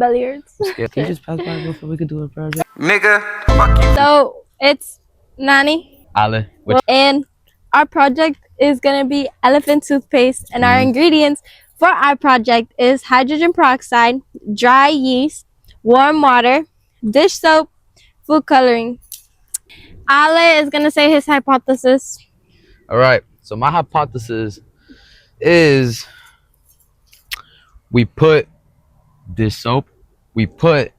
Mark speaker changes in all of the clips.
Speaker 1: belly hurts.
Speaker 2: Can you just pass by before we could do a project?
Speaker 3: Nigga, fuck you.
Speaker 1: So it's Nani,
Speaker 2: Ale,
Speaker 1: and our project is gonna be elephant toothpaste, and our ingredients for our project is hydrogen peroxide, dry yeast, warm water, dish soap, food coloring. Ale is gonna say his hypothesis.
Speaker 2: all right. So my hypothesis is we put dish soap, we put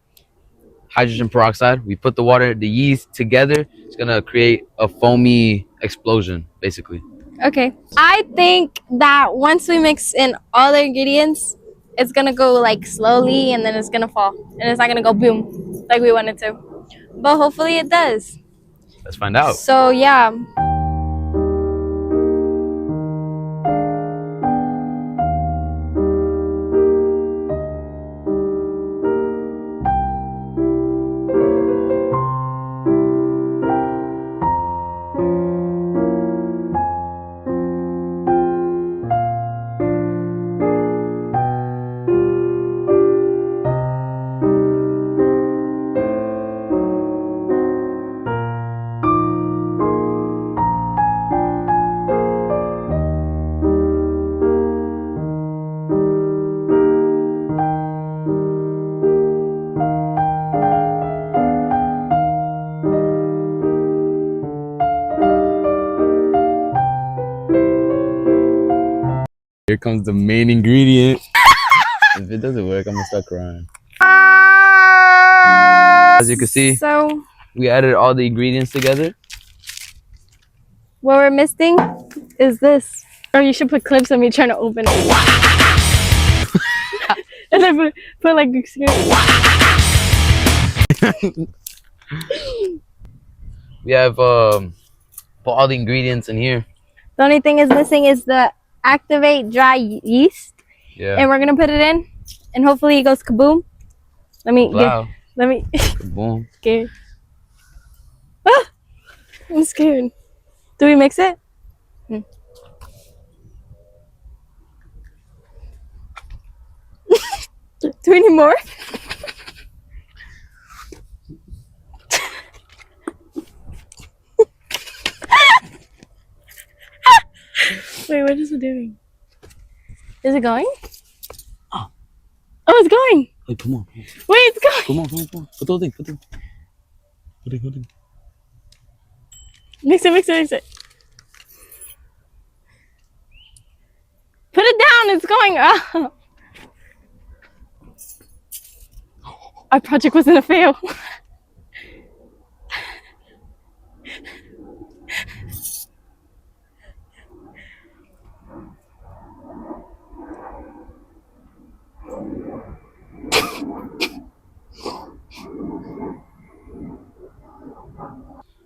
Speaker 2: hydrogen peroxide, we put the water, the yeast together. It's gonna create a foamy explosion, basically.
Speaker 1: Okay. I think that once we mix in all the ingredients, it's gonna go like slowly and then it's gonna fall. And it's not gonna go boom like we want it to. But hopefully it does.
Speaker 2: Let's find out.
Speaker 1: So yeah.
Speaker 2: Here comes the main ingredient. If it doesn't work, I'm gonna start crying. As you can see,
Speaker 1: So
Speaker 2: we added all the ingredients together.
Speaker 1: what we're missing is this. Or you should put clips of me trying to open it. And then put like
Speaker 2: We have put all the ingredients in here.
Speaker 1: the only thing is missing is the activate dry yeast.
Speaker 2: Yeah.
Speaker 1: And we're gonna put it in and hopefully it goes kaboom. Let me
Speaker 2: Wow.
Speaker 1: let me
Speaker 2: Boom.
Speaker 1: scared. Ah, I'm scared. Do we mix it? Do we need more? Wait, what is it doing? Is it going?
Speaker 2: Oh,
Speaker 1: it's going.
Speaker 2: Wait, come on.
Speaker 1: Wait, it's going.
Speaker 2: Come on. Put the whole thing. Put it.
Speaker 1: Mix it. Put it down. It's going up. Our project wasn't a fail.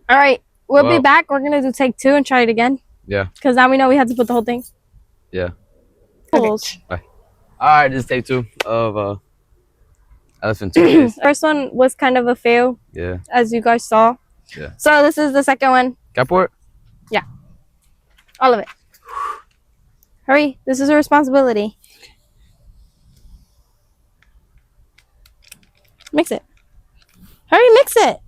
Speaker 1: All right, we'll be back. We're gonna do take 2 and try it again.
Speaker 2: Yeah.
Speaker 1: Because now we know we have to put the whole thing.
Speaker 2: Yeah.
Speaker 1: Okay.
Speaker 2: Bye. All right, this is take 2 of elephant toothpaste.
Speaker 1: First one was kind of a fail,
Speaker 2: Yeah.
Speaker 1: as you guys saw.
Speaker 2: Yeah.
Speaker 1: So this is the second one.
Speaker 2: Cap for it?
Speaker 1: Yeah. All of it. Hurry, this is a responsibility. Mix it. Hurry, mix it.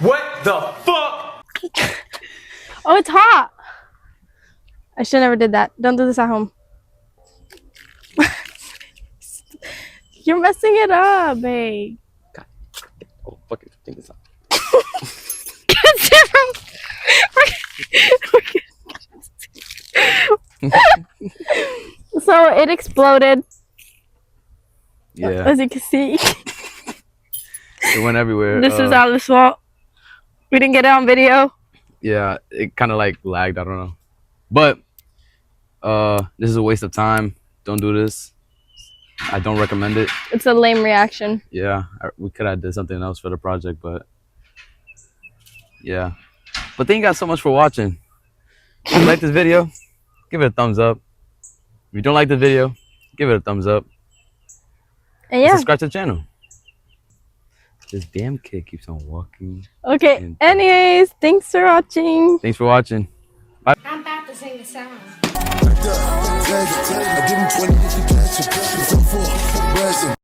Speaker 3: What the fuck?
Speaker 1: Oh, it's hot. I should never did that. Don't do this at home. You're messing it up, babe.
Speaker 2: Oh, fuck it. Take this out.
Speaker 1: So it exploded.
Speaker 2: Yeah.
Speaker 1: As you can see.
Speaker 2: It went everywhere.
Speaker 1: This is Alice's fault. We didn't get it on video.
Speaker 2: Yeah, it kind of like lagged. I don't know. But this is a waste of time. Don't do this. I don't recommend it.
Speaker 1: It's a lame reaction.
Speaker 2: Yeah, we could have did something else for the project, but yeah. But thank you guys so much for watching. If you like this video, give it a thumbs up. If you don't like the video, give it a thumbs up.
Speaker 1: And yeah.
Speaker 2: Subscribe to the channel. This damn kid keeps on walking.
Speaker 1: Okay, anyways, thanks for watching.
Speaker 2: Thanks for watching.
Speaker 1: I'm about to sing the song.
Speaker 4: I give him 20 if he catch it.